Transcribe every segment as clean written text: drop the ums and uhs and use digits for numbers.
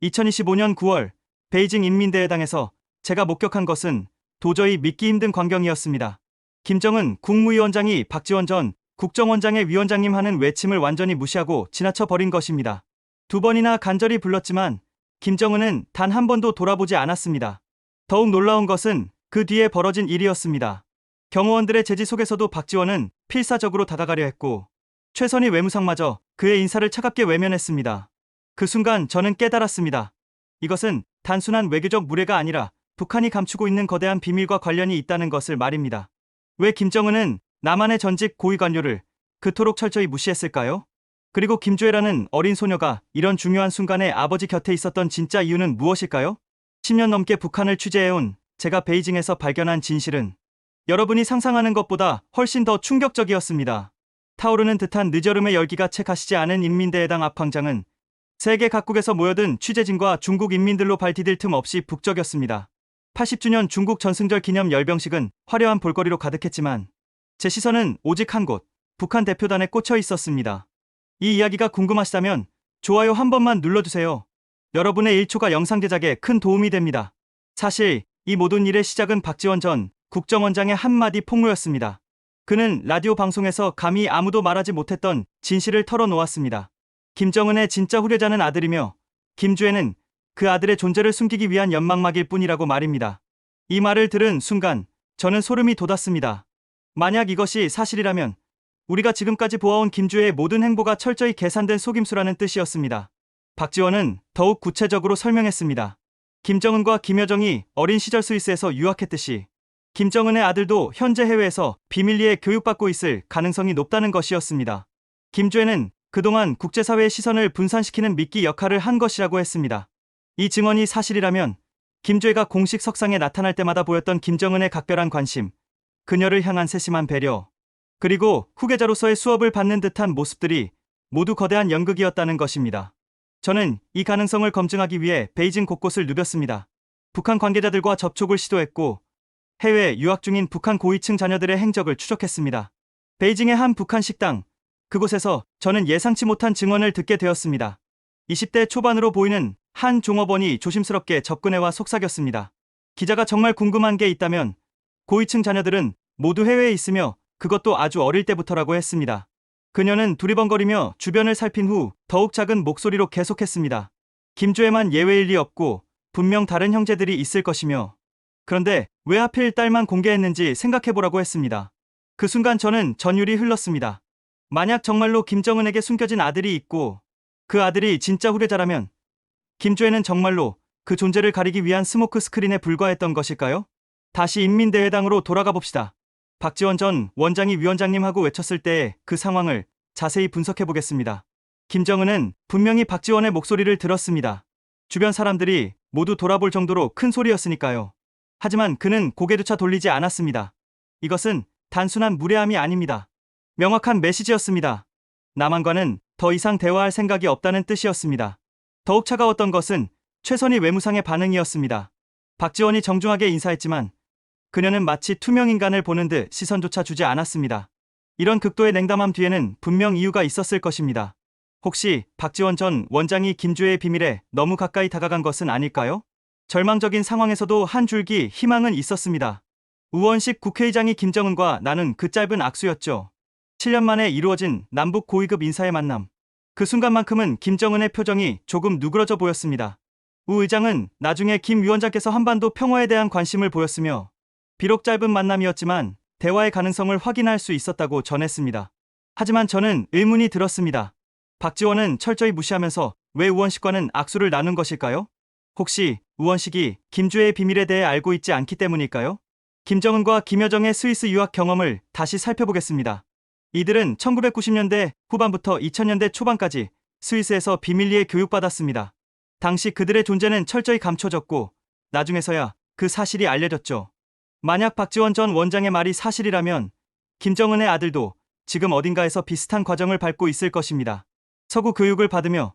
2025년 9월 베이징 인민대회당에서 제가 목격한 것은 도저히 믿기 힘든 광경이었습니다. 김정은 국무위원장이 박지원 전 국정원장의 위원장님 하는 외침을 완전히 무시하고 지나쳐 버린 것입니다. 두 번이나 간절히 불렀지만 김정은은 단 한 번도 돌아보지 않았습니다. 더욱 놀라운 것은 그 뒤에 벌어진 일이었습니다. 경호원들의 제지 속에서도 박지원은 필사적으로 다가가려 했고 최선희 외무상마저 그의 인사를 차갑게 외면했습니다. 그 순간 저는 깨달았습니다. 이것은 단순한 외교적 무례가 아니라 북한이 감추고 있는 거대한 비밀과 관련이 있다는 것을 말입니다. 왜 김정은은 남한의 전직 고위 관료를 그토록 철저히 무시했을까요? 그리고 김주애라는 어린 소녀가 이런 중요한 순간에 아버지 곁에 있었던 진짜 이유는 무엇일까요? 10년 넘게 북한을 취재해온 제가 베이징에서 발견한 진실은 여러분이 상상하는 것보다 훨씬 더 충격적이었습니다. 타오르는 듯한 늦여름의 열기가 채 가시지 않은 인민대회당 앞 광장은 세계 각국에서 모여든 취재진과 중국 인민들로 발디딜 틈 없이 북적였습니다. 80주년 중국 전승절 기념 열병식은 화려한 볼거리로 가득했지만 제 시선은 오직 한 곳, 북한 대표단에 꽂혀 있었습니다. 이 이야기가 궁금하시다면 좋아요 한 번만 눌러주세요. 여러분의 1초가 영상 제작에 큰 도움이 됩니다. 사실 이 모든 일의 시작은 박지원 전 국정원장의 한마디 폭로였습니다. 그는 라디오 방송에서 감히 아무도 말하지 못했던 진실을 털어놓았습니다. 김정은의 진짜 후계자는 아들이며 김주애는 그 아들의 존재를 숨기기 위한 연막막일 뿐이라고 말입니다. 이 말을 들은 순간 저는 소름이 돋았습니다. 만약 이것이 사실이라면 우리가 지금까지 보아온 김주애의 모든 행보가 철저히 계산된 속임수라는 뜻이었습니다. 박지원은 더욱 구체적으로 설명했습니다. 김정은과 김여정이 어린 시절 스위스에서 유학했듯이 김정은의 아들도 현재 해외에서 비밀리에 교육받고 있을 가능성이 높다는 것이었습니다. 김주애는 그동안 국제사회의 시선을 분산시키는 미끼 역할을 한 것이라고 했습니다. 이 증언이 사실이라면 김주애가 공식 석상에 나타날 때마다 보였던 김정은의 각별한 관심, 그녀를 향한 세심한 배려, 그리고 후계자로서의 수업을 받는 듯한 모습들이 모두 거대한 연극이었다는 것입니다. 저는 이 가능성을 검증하기 위해 베이징 곳곳을 누볐습니다. 북한 관계자들과 접촉을 시도했고 해외 유학 중인 북한 고위층 자녀들의 행적을 추적했습니다. 베이징의 한 북한 식당, 그곳에서 저는 예상치 못한 증언을 듣게 되었습니다. 20대 초반으로 보이는 한 종업원이 조심스럽게 접근해와 속삭였습니다. 기자가 정말 궁금한 게 있다면 고위층 자녀들은 모두 해외에 있으며 그것도 아주 어릴 때부터라고 했습니다. 그녀는 두리번거리며 주변을 살핀 후 더욱 작은 목소리로 계속했습니다. 김주애만 예외일 리 없고 분명 다른 형제들이 있을 것이며 그런데 왜 하필 딸만 공개했는지 생각해보라고 했습니다. 그 순간 저는 전율이 흘렀습니다. 만약 정말로 김정은에게 숨겨진 아들이 있고 그 아들이 진짜 후계자라면 김주애는 정말로 그 존재를 가리기 위한 스모크 스크린에 불과했던 것일까요? 다시 인민대회당으로 돌아가 봅시다. 박지원 전 원장이 위원장님하고 외쳤을 때의 그 상황을 자세히 분석해 보겠습니다. 김정은은 분명히 박지원의 목소리를 들었습니다. 주변 사람들이 모두 돌아볼 정도로 큰 소리였으니까요. 하지만 그는 고개조차 돌리지 않았습니다. 이것은 단순한 무례함이 아닙니다. 명확한 메시지였습니다. 남한과는 더 이상 대화할 생각이 없다는 뜻이었습니다. 더욱 차가웠던 것은 최선희 외무상의 반응이었습니다. 박지원이 정중하게 인사했지만 그녀는 마치 투명인간을 보는 듯 시선조차 주지 않았습니다. 이런 극도의 냉담함 뒤에는 분명 이유가 있었을 것입니다. 혹시 박지원 전 원장이 김주애의 비밀에 너무 가까이 다가간 것은 아닐까요? 절망적인 상황에서도 한 줄기 희망은 있었습니다. 우원식 국회의장이 김정은과 나눈 그 짧은 악수였죠. 7년 만에 이루어진 남북 고위급 인사의 만남. 그 순간만큼은 김정은의 표정이 조금 누그러져 보였습니다. 우 의장은 나중에 김 위원장께서 한반도 평화에 대한 관심을 보였으며 비록 짧은 만남이었지만 대화의 가능성을 확인할 수 있었다고 전했습니다. 하지만 저는 의문이 들었습니다. 박지원은 철저히 무시하면서 왜 우원식과는 악수를 나눈 것일까요? 혹시 우원식이 김주애의 비밀에 대해 알고 있지 않기 때문일까요? 김정은과 김여정의 스위스 유학 경험을 다시 살펴보겠습니다. 이들은 1990년대 후반부터 2000년대 초반까지 스위스에서 비밀리에 교육받았습니다. 당시 그들의 존재는 철저히 감춰졌고 나중에서야 그 사실이 알려졌죠. 만약 박지원 전 원장의 말이 사실이라면 김정은의 아들도 지금 어딘가에서 비슷한 과정을 밟고 있을 것입니다. 서구 교육을 받으며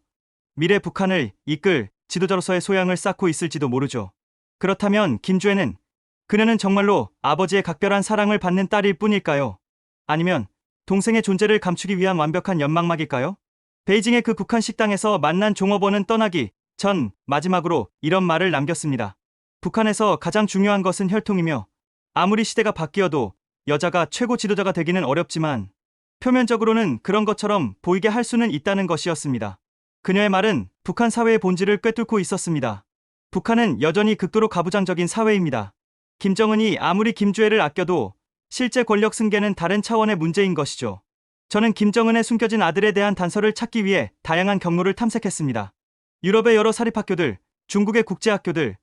미래 북한을 이끌 지도자로서의 소양을 쌓고 있을지도 모르죠. 그렇다면 김주애는 그녀는 정말로 아버지의 각별한 사랑을 받는 딸일 뿐일까요? 아니면 동생의 존재를 감추기 위한 완벽한 연막막일까요? 베이징의 그 북한 식당에서 만난 종업원은 떠나기 전 마지막으로 이런 말을 남겼습니다. 북한에서 가장 중요한 것은 혈통이며 아무리 시대가 바뀌어도 여자가 최고 지도자가 되기는 어렵지만 표면적으로는 그런 것처럼 보이게 할 수는 있다는 것이었습니다. 그녀의 말은 북한 사회의 본질을 꿰뚫고 있었습니다. 북한은 여전히 극도로 가부장적인 사회입니다. 김정은이 아무리 김주애를 아껴도 실제 권력 승계는 다른 차원의 문제인 것이죠. 저는 김정은의 숨겨진 아들에 대한 단서를 찾기 위해 다양한 경로를 탐색했습니다. 유럽의 여러 사립학교들, 중국의 국제학교들,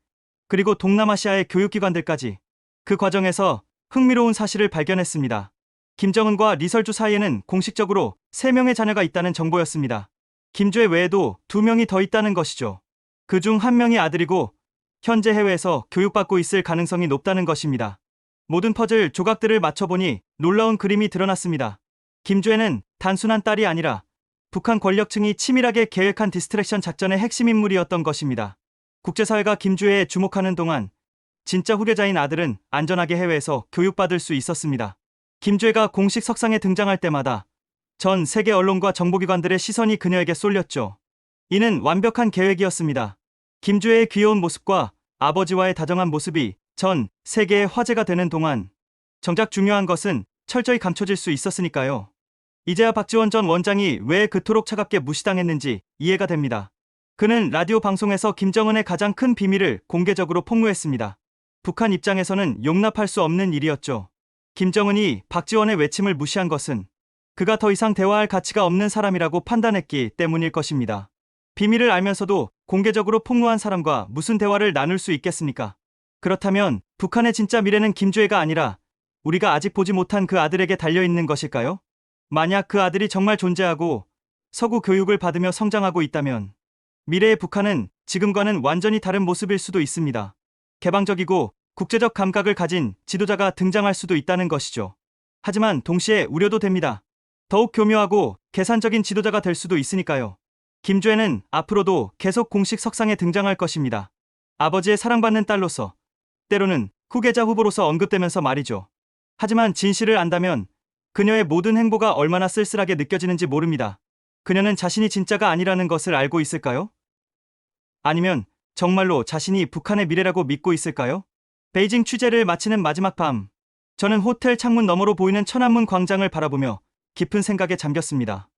그리고 동남아시아의 교육기관들까지. 그 과정에서 흥미로운 사실을 발견했습니다. 김정은과 리설주 사이에는 공식적으로 3명의 자녀가 있다는 정보였습니다. 김주애 외에도 2명이 더 있다는 것이죠. 그중 1명이 아들이고 현재 해외에서 교육받고 있을 가능성이 높다는 것입니다. 모든 퍼즐 조각들을 맞춰보니 놀라운 그림이 드러났습니다. 김주애는 단순한 딸이 아니라 북한 권력층이 치밀하게 계획한 디스트랙션 작전의 핵심 인물이었던 것입니다. 국제사회가 김주애에 주목하는 동안 진짜 후계자인 아들은 안전하게 해외에서 교육받을 수 있었습니다. 김주애가 공식 석상에 등장할 때마다 전 세계 언론과 정보기관들의 시선이 그녀에게 쏠렸죠. 이는 완벽한 계획이었습니다. 김주애의 귀여운 모습과 아버지와의 다정한 모습이 전 세계의 화제가 되는 동안 정작 중요한 것은 철저히 감춰질 수 있었으니까요. 이제야 박지원 전 원장이 왜 그토록 차갑게 무시당했는지 이해가 됩니다. 그는 라디오 방송에서 김정은의 가장 큰 비밀을 공개적으로 폭로했습니다. 북한 입장에서는 용납할 수 없는 일이었죠. 김정은이 박지원의 외침을 무시한 것은 그가 더 이상 대화할 가치가 없는 사람이라고 판단했기 때문일 것입니다. 비밀을 알면서도 공개적으로 폭로한 사람과 무슨 대화를 나눌 수 있겠습니까? 그렇다면 북한의 진짜 미래는 김주애가 아니라 우리가 아직 보지 못한 그 아들에게 달려있는 것일까요? 만약 그 아들이 정말 존재하고 서구 교육을 받으며 성장하고 있다면 미래의 북한은 지금과는 완전히 다른 모습일 수도 있습니다. 개방적이고 국제적 감각을 가진 지도자가 등장할 수도 있다는 것이죠. 하지만 동시에 우려도 됩니다. 더욱 교묘하고 계산적인 지도자가 될 수도 있으니까요. 김주애는 앞으로도 계속 공식 석상에 등장할 것입니다. 아버지의 사랑받는 딸로서, 때로는 후계자 후보로서 언급되면서 말이죠. 하지만 진실을 안다면 그녀의 모든 행보가 얼마나 쓸쓸하게 느껴지는지 모릅니다. 그녀는 자신이 진짜가 아니라는 것을 알고 있을까요? 아니면 정말로 자신이 북한의 미래라고 믿고 있을까요? 베이징 취재를 마치는 마지막 밤, 저는 호텔 창문 너머로 보이는 천안문 광장을 바라보며 깊은 생각에 잠겼습니다.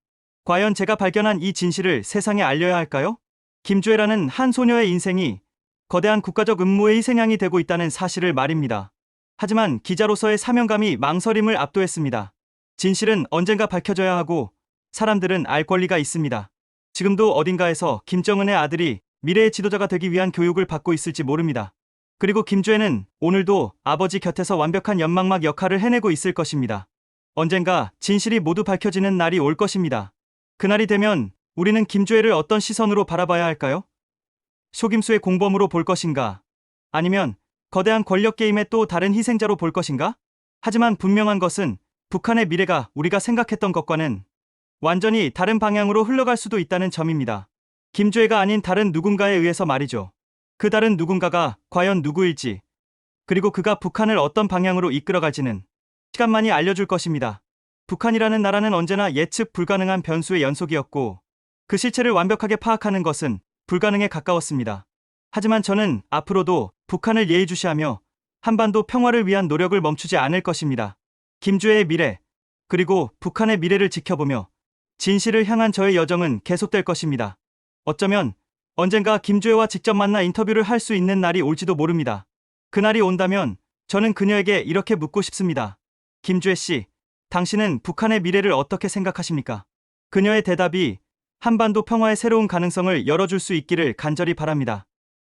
과연 제가 발견한 이 진실을 세상에 알려야 할까요? 김주애라는 한 소녀의 인생이 거대한 국가적 음모의 희생양이 되고 있다는 사실을 말입니다. 하지만 기자로서의 사명감이 망설임을 압도했습니다. 진실은 언젠가 밝혀져야 하고 사람들은 알 권리가 있습니다. 지금도 어딘가에서 김정은의 아들이 미래의 지도자가 되기 위한 교육을 받고 있을지 모릅니다. 그리고 김주애는 오늘도 아버지 곁에서 완벽한 연막막 역할을 해내고 있을 것입니다. 언젠가 진실이 모두 밝혀지는 날이 올 것입니다. 그날이 되면 우리는 김주애를 어떤 시선으로 바라봐야 할까요? 속임수의 공범으로 볼 것인가? 아니면 거대한 권력 게임의 또 다른 희생자로 볼 것인가? 하지만 분명한 것은 북한의 미래가 우리가 생각했던 것과는 완전히 다른 방향으로 흘러갈 수도 있다는 점입니다. 김주애가 아닌 다른 누군가에 의해서 말이죠. 그 다른 누군가가 과연 누구일지, 그리고 그가 북한을 어떤 방향으로 이끌어갈지는 시간만이 알려줄 것입니다. 북한이라는 나라는 언제나 예측 불가능한 변수의 연속이었고 그 실체를 완벽하게 파악하는 것은 불가능에 가까웠습니다. 하지만 저는 앞으로도 북한을 예의주시하며 한반도 평화를 위한 노력을 멈추지 않을 것입니다. 김주애의 미래, 그리고 북한의 미래를 지켜보며 진실을 향한 저의 여정은 계속될 것입니다. 어쩌면 언젠가 김주애와 직접 만나 인터뷰를 할 수 있는 날이 올지도 모릅니다. 그날이 온다면 저는 그녀에게 이렇게 묻고 싶습니다. 김주애 씨, 당신은 북한의 미래를 어떻게 생각하십니까? 그녀의 대답이 한반도 평화의 새로운 가능성을 열어줄 수 있기를 간절히 바랍니다.